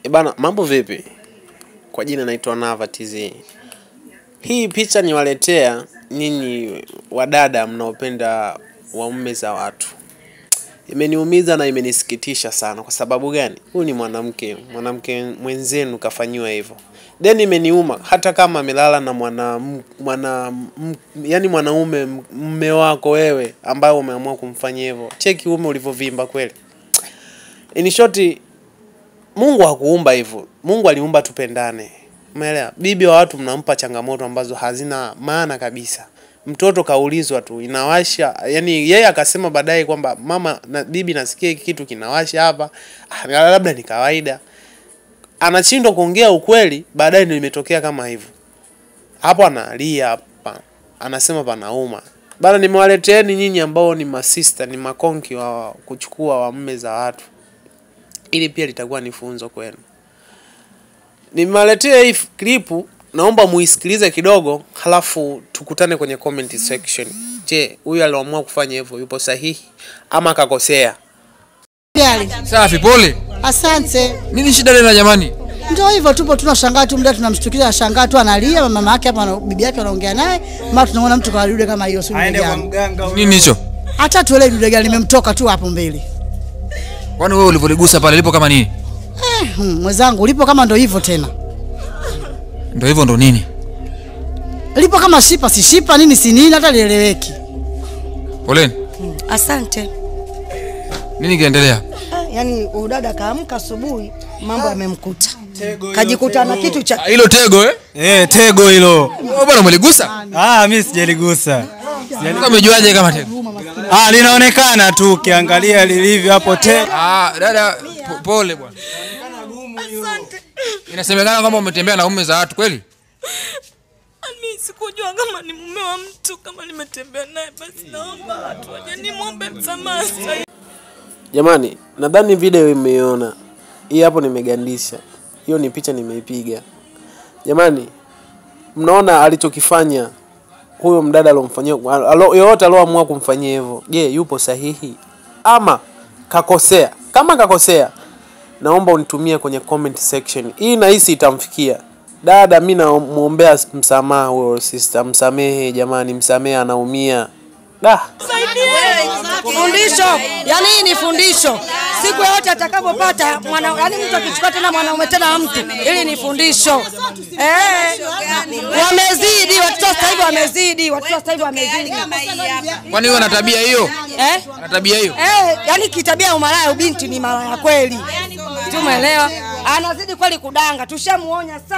Bana, mambo vipi? Kwa jina naitwa Nava TZ. Hii picha niwaletea nyinyi wadada mnaopenda waume za watu. Imeniumiza na imenisikitisha sana. Kwa sababu gani? Huyu ni mwanamke mwenzenu kafanywa hivyo. Then imeniuma hata kama amelala na mwanaume mume wako wewe ambaye umeamua kumfanyia hivyo. Cheki uume ulivyovimba kweli. In short, Mungu hakuumba hivyo. Mungu aliumba tupendane. Umeelewa? Bibi wa watu mnampa changamoto ambazo hazina maana kabisa. Mtoto kaulizwa tu inawasha, yani yeye akasema baadaye kwamba mama na bibi nasikia kitu kinawasha hapa, labda ni kawaida. Anashindwa kuongea ukweli, baadaye ndio imetokea kama hivyo. Hapo analia hapa. Anasema panauma. Bana, nimewaleteeni nyinyi ambao ni masista, ni makonki wa kuchukua wa mume za watu. Ili pia litakuwa ni funzo kwenu. Nimewaletea hii klipu, naomba muisikilize kidogo, halafu tukutane kwenye comment section. Je, huyu aliamua kufanya hivyo yupo sahihi ama akakosea? Safi, pole. Asante. Nini shida leo jamani? Ndio hivyo, tupo tunashangaa tu, mda tunamshtukiza anashangaa tu analia, mama yake hapa na bibi yake wanaongea naye, mara tunaona mtu kwa dude kama hiyo, sio mganga. Nini hicho? Hata tuelewe dude gani limemtoka tu hapo mbele. Kwani wewe ulivoligusa pale lipo kama nini? Mwenzangu lipo kama ndo hivyo tena. Ndo hivyo ndo nini? Lipo kama shipa, si shipa nini si nini hata lieleweki. Poleni. Asante. Nini kiendelea? Yaani udada kaamka asubuhi mambo yamemkuta. Kajikuta na kitu cha hilo tego Tego hilo. Wewe bwana umeligusa? Mimi sijaligusa. Umejuaje kama tego? Linaonekana tu ukiangalia lilivyo hapo tego. Dada pole bwana. Asante. Inasemekana kama umetembea na mume za watu kweli? Mimi sikujua kama ni mume wa mtu, kama nimetembea naye, basi naomba watu waje nimuombe msamaha. Jamani, nadhani video imeona. Hii hapo nimegandisha. Hiyo ni picha nimeipiga. Jamani, mnaona alichokifanya huyo mdada alomfanyia, yote aloamua kumfanyia hivyo. Je, yupo sahihi ama kakosea? Kama kakosea, naomba unitumie kwenye comment section. Hii nahisi itamfikia. Dada, mimi namuombea msamaha huyo sister. Msamehe jamani, msamehe, anaumia. Fundisho. Yaani hii ni fundisho. Siku yote atakapopata yaani mtu akichukua tena mwanaume tena mtu, ili ni fundisho. Wamezidi watoto sasa hivi, wamezidi watoto sasa hivi, wamezidi. Kwani wewe una tabia hiyo? Una tabia hiyo? Yaani kitabia umalaya, binti ni malaya kweli. Tumeelewa? Anazidi kweli kudanga. Tushamuonya sana.